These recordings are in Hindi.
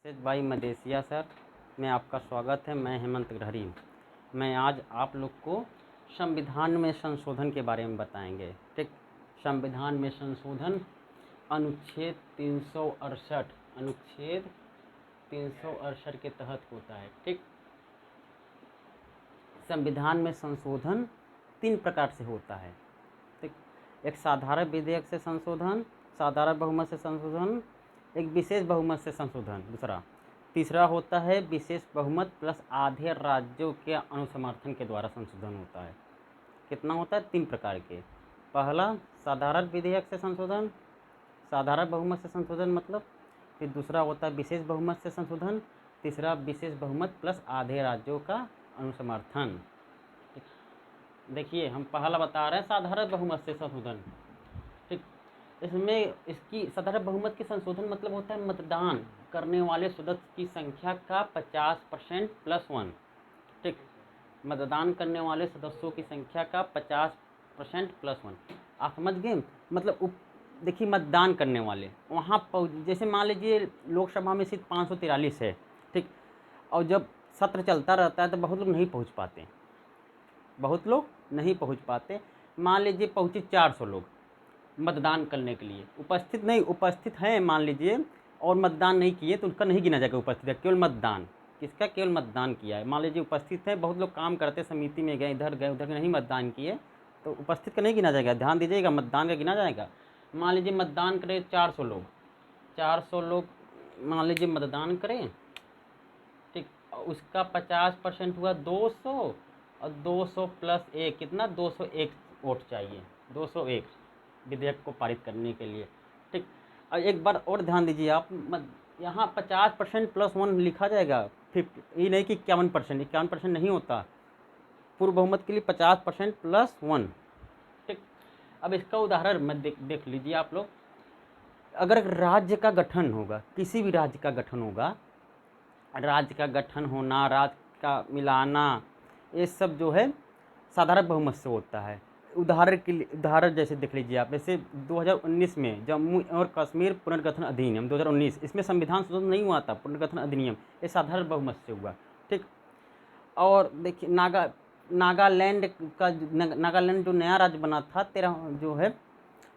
मैसेज बाई मदेशिया सर में आपका स्वागत है। मैं हेमंत ग्रहरी। मैं आज आप लोग को संविधान में संशोधन के बारे में बताएंगे। ठीक, संविधान में संशोधन अनुच्छेद 368 के तहत होता है। ठीक, संविधान में संशोधन 3 प्रकार से होता है। ठीक, एक साधारण विधेयक से संशोधन, साधारण बहुमत से संशोधन, एक विशेष बहुमत से संशोधन, दूसरा। तीसरा होता है विशेष बहुमत प्लस आधे राज्यों के अनुसमर्थन के द्वारा संशोधन होता है। कितना होता है? 3 प्रकार के। पहला साधारण विधेयक से संशोधन, साधारण बहुमत से संशोधन मतलब, फिर दूसरा होता है विशेष बहुमत से संशोधन, तीसरा विशेष बहुमत प्लस आधे राज्यों का अनुसमर्थन। देखिए, हम पहला बता रहे हैं साधारण बहुमत से संशोधन। ठीक, इसमें इसकी साधारण बहुमत के संशोधन मतलब होता है मतदान करने वाले सदस्य की संख्या का 50% प्लस 1। ठीक, मतदान करने वाले सदस्यों की संख्या का 50% प्लस 1। आप समझ गए? मतलब देखिए, मतदान करने वाले वहाँ जैसे मान लीजिए लोकसभा में सीट 543 है। ठीक, और जब सत्र चलता रहता है तो बहुत लोग नहीं पहुँच पाते। मान लीजिए पहुँचे 400 लोग मतदान करने के लिए, उपस्थित हैं मान लीजिए, और मतदान नहीं किए तो उनका नहीं गिना जाएगा उपस्थित है। केवल मतदान, किसका? केवल मतदान किया है। मान लीजिए उपस्थित है, बहुत लोग काम करते समिति में गए, इधर गए उधर, नहीं मतदान किए तो उपस्थित का नहीं गिना जाएगा। ध्यान दीजिएगा, मतदान का गिना जाएगा। मान लीजिए मतदान करें 400 लोग मान लीजिए मतदान करें। ठीक, उसका 50% हुआ 200, और 200 प्लस 1 कितना? 201 वोट चाहिए, 201 विधेयक को पारित करने के लिए। ठीक, और एक बार और ध्यान दीजिए आप, यहाँ 50% प्लस 1 लिखा जाएगा। 50, ये नहीं कि 51% नहीं होता। पूर्व बहुमत के लिए 50% प्लस 1। ठीक, अब इसका उदाहरण देख लीजिए आप लोग। अगर राज्य का गठन होगा, किसी भी राज्य का गठन होगा, राज्य का गठन होना, राज्य का मिलाना, ये सब जो है साधारण बहुमत से होता है। उदाहरण जैसे देख लीजिए आप, जैसे 2019 में जम्मू और कश्मीर पुनर्गठन अधिनियम 2019, इसमें संविधान संशोधन नहीं हुआ था, पुनर्गठन अधिनियम ये साधारण बहुमत से हुआ। ठीक, और देखिए नागालैंड जो नया राज्य बना था 13 जो है,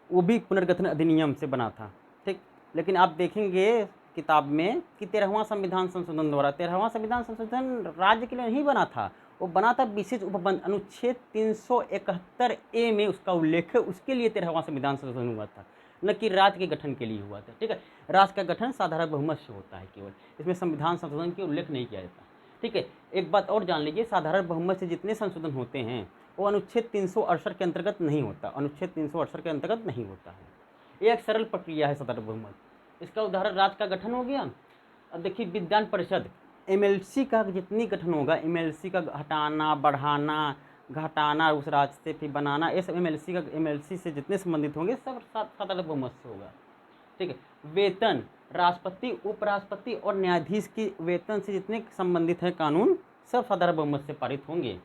वो भी पुनर्गठन अधिनियम से बना था। ठीक, लेकिन आप देखेंगे किताब में कि 13वां संविधान संशोधन द्वारा, 13वां संविधान संशोधन राज्य के लिए नहीं बना था, वो बना था विशेष उपबंध अनुच्छेद 371A में उसका उल्लेख है, उसके लिए 13वां संविधान संशोधन हुआ था, न कि राज्य के गठन के लिए हुआ था। ठीक है, राज्य का गठन साधारण बहुमत से होता है केवल, इसमें संविधान संशोधन की उल्लेख नहीं किया जाता। ठीक है, एक बात और जान लीजिए, साधारण बहुमत से जितने संशोधन होते हैं वो अनुच्छेद 368 के अंतर्गत नहीं होता, अनुच्छेद 368 के अंतर्गत नहीं होता है। ये एक सरल प्रक्रिया है साधारण बहुमत। इसका उदाहरण राज्य का गठन हो गया। अब देखिए विधान परिषद MLC का जितनी गठन होगा, MLC का हटाना, बढ़ाना, घटाना, उस राज्य से फिर बनाना, ये सब MLC से जितने संबंधित होंगे सब साधारण बहुमत से होगा। ठीक है, वेतन, राष्ट्रपति, उपराष्ट्रपति और न्यायाधीश की वेतन से जितने संबंधित हैं कानून, सब साधारण बहुमत से पारित होंगे।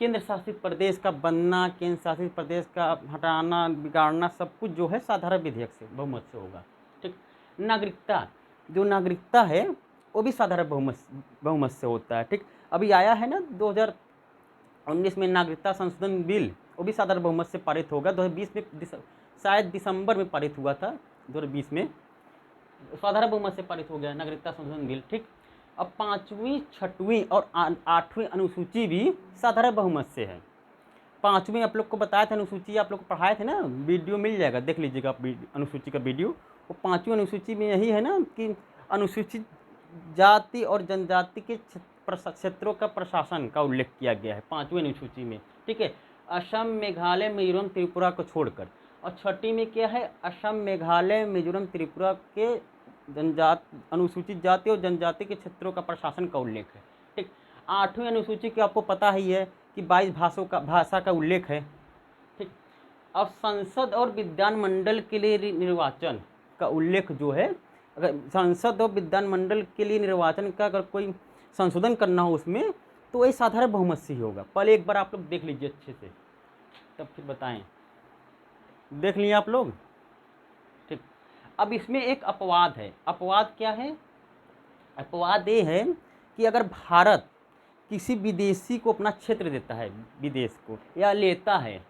केंद्र शासित प्रदेश का बनना, केंद्र शासित प्रदेश का हटाना, बिगाड़ना, सब कुछ जो है साधारण विधेयक से बहुमत से होगा। ठीक, नागरिकता, जो नागरिकता है वो भी साधारण बहुमत से होता है। ठीक, अभी आया है ना 2019 में नागरिकता संशोधन बिल, वो भी साधारण बहुमत से पारित होगा। 2020 में शायद दिसंबर में पारित हुआ था, 2020 में साधारण बहुमत से पारित हो गया नागरिकता संशोधन बिल। ठीक, अब 5वीं, 6वीं और 8वीं अनुसूची भी साधारण बहुमत से है। 5वीं आप लोग को बताया था, अनुसूची आप लोग को पढ़ाए थे ना, वीडियो मिल जाएगा, देख लीजिएगा अनुसूची का वीडियो। वो 5वीं अनुसूची में यही है ना कि अनुसूचित जाति और जनजाति के क्षेत्रों का प्रशासन का उल्लेख किया गया है 5वीं अनुसूची में। ठीक है, असम, मेघालय, मिजोरम, त्रिपुरा को छोड़कर। और 6वीं में क्या है? असम, मेघालय, मिजोरम, त्रिपुरा के अनुसूचित जाति और जनजाति के क्षेत्रों का प्रशासन का उल्लेख है। ठीक, 8वीं अनुसूची की आपको पता ही है कि 22 भाषा का उल्लेख है। ठीक, अब संसद और विधान मंडल के लिए निर्वाचन का उल्लेख जो है, अगर संसद और विधान मंडल के लिए निर्वाचन का अगर कोई संशोधन करना हो उसमें, तो ये साधारण बहुमत से ही होगा। पहले एक बार आप लोग देख लीजिए अच्छे से, तब फिर बताएं। देख लिए आप लोग? ठीक, अब इसमें एक अपवाद है। अपवाद क्या है? अपवाद ये है कि अगर भारत किसी विदेशी को अपना क्षेत्र देता है, विदेश को, या लेता है,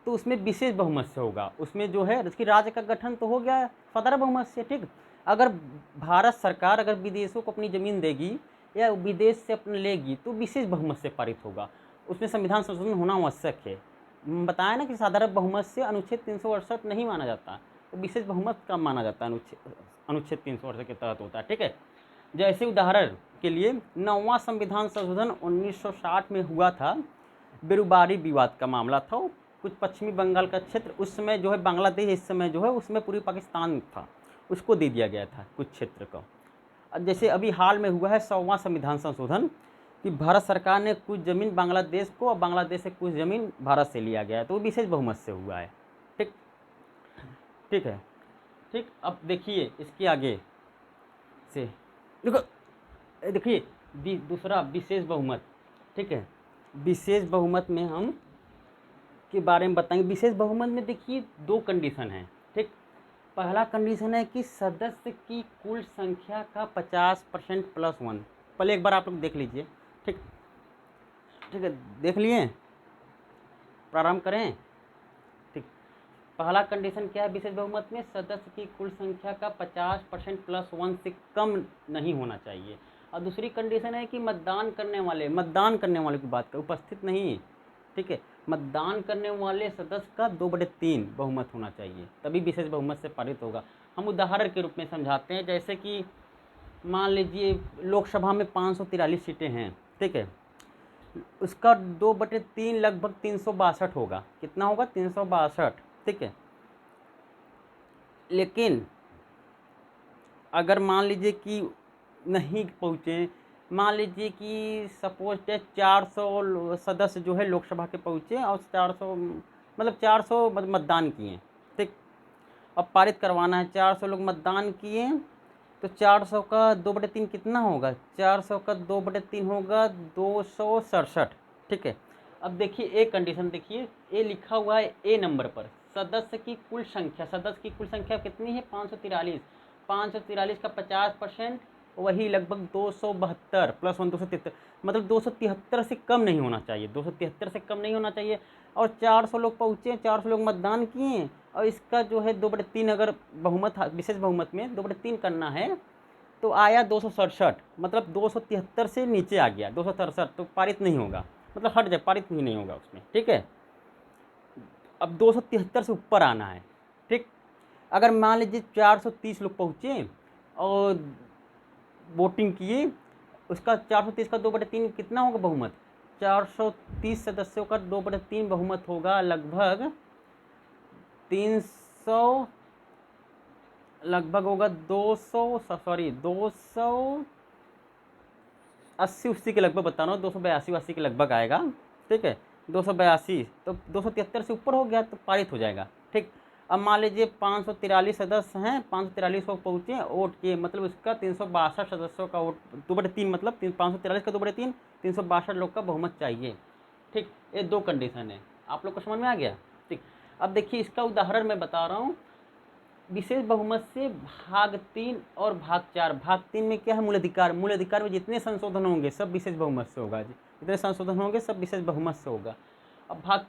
तो उसमें विशेष बहुमत से होगा। उसमें जो है उसकी राज्य का गठन तो हो गया फदर बहुमत से, ठीक। अगर भारत सरकार अगर विदेशों को अपनी ज़मीन देगी या विदेश से अपने लेगी तो विशेष बहुमत से पारित होगा। उसमें संविधान संशोधन होना आवश्यक है। बताया ना कि साधारण बहुमत से अनुच्छेद 368 नहीं माना जाता, तो विशेष बहुमत कम माना जाता है, अनुच्छेद 368 के तहत होता है, ठीक है। जैसे उदाहरण के लिए 9वां संविधान संशोधन 1960 में हुआ था, बेरुबारी विवाद का मामला था। कुछ पश्चिमी बंगाल का क्षेत्र, उस समय जो है बांग्लादेश इस समय जो है उसमें पूरी पाकिस्तान था, उसको दे दिया गया था कुछ क्षेत्र का। जैसे अभी हाल में हुआ है 100वां संविधान संशोधन कि भारत सरकार ने कुछ ज़मीन बांग्लादेश को और बांग्लादेश से कुछ ज़मीन भारत से लिया गया है, तो वो विशेष बहुमत से हुआ है, ठीक। ठीक है, ठीक। अब देखिए इसके आगे से देखो, देखिए दूसरा विशेष बहुमत, ठीक है। विशेष बहुमत में हम के बारे में बताएंगे। विशेष बहुमत में देखिए 2 कंडीशन है, ठीक। पहला कंडीशन है कि सदस्य की कुल संख्या का 50% + 1। पहले एक बार आप लोग देख लीजिए, ठीक, ठीक है, देख लिए, प्रारंभ करें, ठीक। पहला कंडीशन क्या है विशेष बहुमत में? सदस्य की कुल संख्या का 50% + 1 से कम नहीं होना चाहिए। और दूसरी कंडीशन है कि मतदान करने वाले की बात कर, उपस्थित नहीं, ठीक है। मतदान करने वाले सदस्य का 2/3 बहुमत होना चाहिए, तभी विशेष बहुमत से पारित होगा। हम उदाहरण के रूप में समझाते हैं, जैसे कि मान लीजिए लोकसभा में 543 सीटें हैं, ठीक है। उसका 2/3 लगभग 362 होगा। कितना होगा? 362, ठीक है। लेकिन अगर मान लीजिए कि नहीं पहुँचे, मान लीजिए कि सपोज 400 सदस्य जो है लोकसभा के पहुँचे और 400 मतलब 400 मतदान किए, ठीक। अब पारित करवाना है, 400 लोग मतदान किए, तो 400 का 2/3 कितना होगा? 400 का 2/3 होगा 267, ठीक है। अब देखिए एक कंडीशन देखिए, ए लिखा हुआ है ए नंबर पर, सदस्य की कुल संख्या कितनी है? 543। 543 का 50% वही लगभग 272 + 1 273, मतलब 273 से कम नहीं होना चाहिए, 273 से कम नहीं होना चाहिए। और 400 लोग पहुँचे, 400 लोग मतदान किए, और इसका जो है 2/3 अगर बहुमत विशेष बहुमत में 2/3 करना है तो आया 267, मतलब 273 से नीचे आ गया 267, तो पारित नहीं होगा, मतलब हट जाए, पारित ही नहीं होगा उसमें, ठीक है। अब 273 से ऊपर आना है, ठीक। अगर मान लीजिए 430 लोग पहुँचे और वोटिंग किए, उसका 430 का 2/3 कितना होगा बहुमत? 430 सदस्यों का 2/3 बहुमत होगा लगभग 300, लगभग होगा 280 के लगभग बता रहा हूँ, 282 के लगभग आएगा, ठीक है। 282 तो 273 से ऊपर हो गया तो पारित हो जाएगा, ठीक। अब मान लीजिए 543 सदस्य हैं, 543 लोग पहुँचे वोट किए, मतलब उसका 362 सदस्यों का वोट 2/3, मतलब 543 का 2/3 362 लोग का बहुमत चाहिए, ठीक। ये 2 कंडीशन है, आप लोग को समझ में आ गया, ठीक। अब देखिए इसका उदाहरण मैं बता रहा हूँ। विशेष बहुमत से भाग 3 और भाग 4। भाग 3 में क्या है? मूलाधिकार। मूलाधिकार में जितने संशोधन होंगे सब विशेष बहुमत से होगा, जितने संशोधन होंगे सब विशेष बहुमत से होगा। अब भाग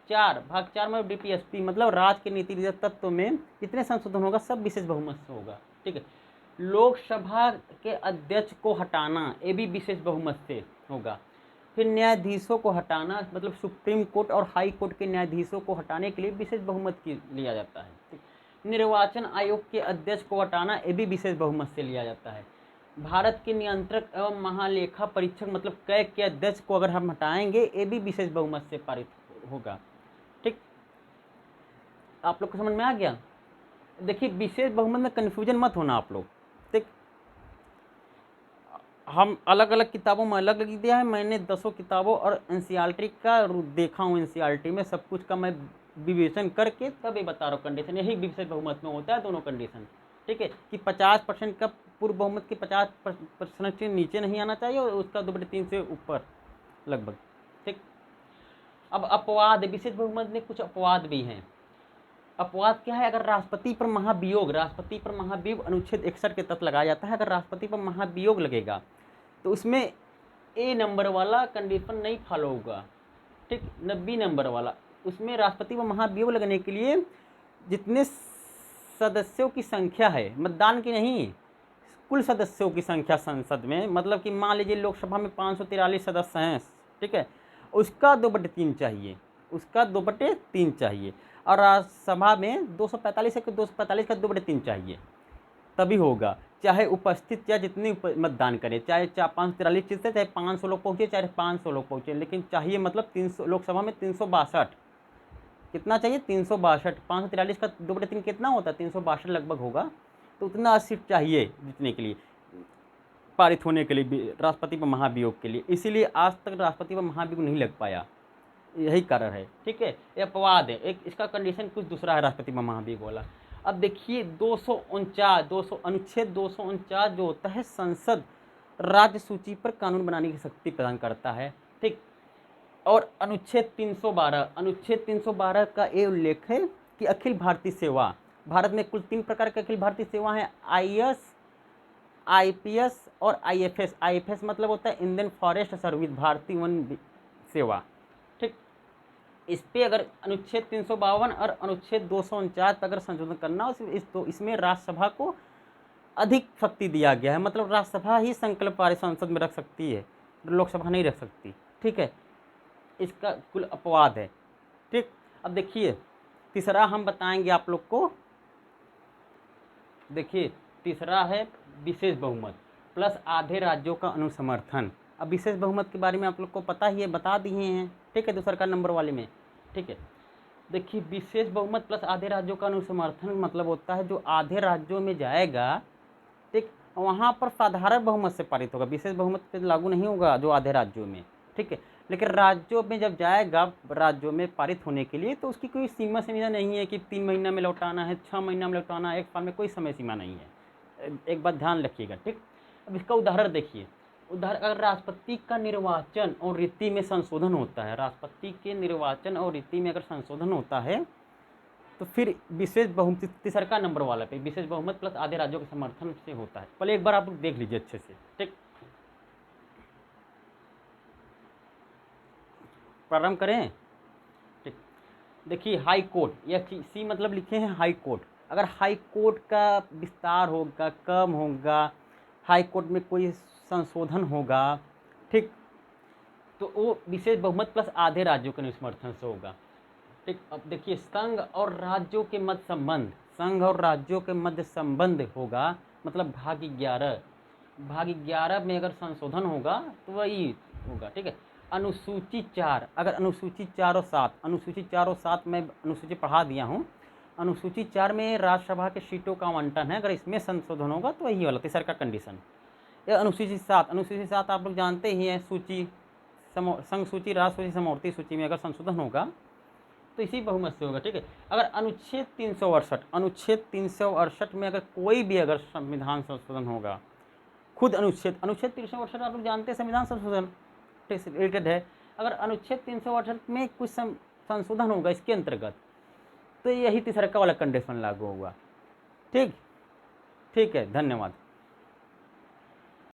4 में डीपीएसपी मतलब राज्य के नीति तत्व में जितने संशोधन होगा सब विशेष बहुमत से होगा, ठीक है। लोकसभा के अध्यक्ष को हटाना, ये भी विशेष बहुमत से होगा। फिर न्यायाधीशों को हटाना, मतलब सुप्रीम कोर्ट और हाई कोर्ट के न्यायाधीशों को हटाने के लिए विशेष बहुमत लिया जाता है, ठीक। निर्वाचन आयोग के अध्यक्ष को हटाना, ये भी विशेष बहुमत से लिया जाता है। भारत के नियंत्रक एवं महालेखा परीक्षक मतलब कैग के अध्यक्ष को अगर हम हटाएंगे, ये भी विशेष बहुमत से पारित होगा, ठीक। आप लोग को समझ में आ गया? देखिए विशेष बहुमत में कन्फ्यूजन मत होना आप लोग, ठीक। हम अलग अलग किताबों में अलग लिख दिया है, मैंने 10 किताबों और एनसीईआरटी का देखा हूँ, एनसीईआरटी में सब कुछ का मैं विवेचन करके तब ये बता रहा हूँ कंडीशन। यही विशेष बहुमत में होता है, दोनों कंडीशन, ठीक है, कि 50% का पूर्व बहुमत के 50% के नीचे नहीं आना चाहिए और उसका 2/3 से ऊपर लगभग, ठीक। अब अपवाद, विशेष बहुमत में कुछ अपवाद भी हैं। अपवाद क्या है? अगर राष्ट्रपति पर महाभियोग अनुच्छेद 61 के तहत लगाया जाता है। अगर राष्ट्रपति पर महाभियोग लगेगा तो उसमें ए नंबर वाला कंडीशन नहीं फॉलो होगा, ठीक। 90 नंबर वाला, उसमें राष्ट्रपति व महाभियोग लगने के लिए जितने सदस्यों की संख्या है, मतदान की नहीं, कुल सदस्यों की संख्या संसद में, मतलब कि मान लीजिए लोकसभा में 543 सदस्य हैं, ठीक है, उसका 2/3 चाहिए, उसका 2/3 चाहिए, और राज्यसभा में 245 है, 245 का 2/3 चाहिए, तभी होगा। चाहे उपस्थित या जितनी मतदान करें, चाहे 543 जीते, चाहे 500 लोग पहुँचे, चाहे 500 लोग पहुँचे, लेकिन चाहिए मतलब 300, लोकसभा में 362, कितना चाहिए 362, 543 का 2/3 कितना होता है, 362 लगभग होगा, तो उतना सीट चाहिए जीतने के लिए, पारित होने के लिए राष्ट्रपति व महाभियोग के लिए। इसीलिए आज तक राष्ट्रपति व महाभियोग नहीं लग पाया, यही कारण है, ठीक है। ये अपवाद है, एक इसका कंडीशन कुछ दूसरा है राष्ट्रपति व महाभियोग वाला। अब देखिए 249 अनुच्छेद 249 जो होता है, संसद राज्य सूची पर कानून बनाने की शक्ति प्रदान करता है, ठीक। और अनुच्छेद 312 का ये उल्लेख है कि अखिल भारतीय सेवा, भारत में कुल 3 प्रकार के अखिल भारतीय सेवा हैं, IAS, IPS और IFS। IFS मतलब होता है इंडियन फॉरेस्ट सर्विस, भारतीय वन सेवा, ठीक। इस पे अगर अनुच्छेद 352 और अनुच्छेद 249 पर अगर संशोधन करना हो, तो इसमें राज्यसभा को अधिक शक्ति दिया गया है, मतलब राज्यसभा ही संकल्प पारित संसद में रख सकती है, लोकसभा नहीं रख सकती, ठीक है। इसका कुल अपवाद है, ठीक। अब देखिए तीसरा हम बताएंगे आप लोग को, देखिए तीसरा है विशेष बहुमत प्लस आधे राज्यों का अनुसमर्थन। अब विशेष बहुमत के बारे में आप लोग को पता ही है, बता दिए हैं, ठीक है, दूसरा का नंबर वाले में, ठीक है। देखिए विशेष बहुमत प्लस आधे राज्यों का अनुसमर्थन मतलब होता है जो आधे राज्यों में जाएगा, ठीक, वहाँ पर साधारण बहुमत से पारित होगा, विशेष बहुमत पे लागू नहीं होगा जो आधे राज्यों में, ठीक है। लेकिन राज्यों में जब जाएगा, राज्यों में पारित होने के लिए, तो उसकी कोई सीमा सीमा नहीं है कि 3 महीना में लौटाना है, 6 महीना में लौटाना है, 1 साल में, कोई समय सीमा नहीं है, एक बात ध्यान रखिएगा, ठीक। अब इसका उदाहरण देखिए, उदाहरण अगर राष्ट्रपति का निर्वाचन और रीति में संशोधन होता है, राष्ट्रपति के निर्वाचन और रीति में अगर संशोधन होता है, तो फिर विशेष बहुमत, तीसरा नंबर वाला पे विशेष बहुमत प्लस आधे राज्यों के समर्थन से होता है। पहले एक बार आप लोग देख लीजिए अच्छे से, ठीक। प्रारंभ करें, ठीक। देखिए हाई कोर्ट, या सी मतलब लिखे हैं हाई कोर्ट, अगर हाई कोर्ट का विस्तार होगा, कम होगा, हाई कोर्ट में कोई संशोधन होगा, ठीक, तो वो विशेष बहुमत प्लस आधे राज्यों के समर्थन से होगा, ठीक। अब देखिए संघ और राज्यों के मध्य संबंध, संघ और राज्यों के मध्य संबंध होगा, मतलब भाग 11 में अगर संशोधन होगा तो वही होगा, ठीक है। अनुसूची 4, अगर अनुसूची 4 और 7, अनुसूची 4 और 7 में अनुसूची पढ़ा दिया हूँ, अनुसूची 4 में राज्यसभा के सीटों का आवंटन है, अगर इसमें संशोधन होगा तो वही वाला तीसरा का कंडीशन। या अनुसूची 7 आप लोग जानते ही हैं, सूची संघ सूची, राज्य सूची, समवर्ती सूची में अगर संशोधन होगा तो इसी बहुमत से होगा, ठीक है। अगर अनुच्छेद 368 में अगर कोई भी अगर संविधान संशोधन होगा, खुद अनुच्छेद 368 आप लोग जानते हैं संविधान संशोधन रिलेटेड है, अगर अनुच्छेद 368 में कुछ संशोधन होगा इसके अंतर्गत, तो यही तीसरा वाला कंडीशन लागू होगा, ठीक। ठीक है, धन्यवाद।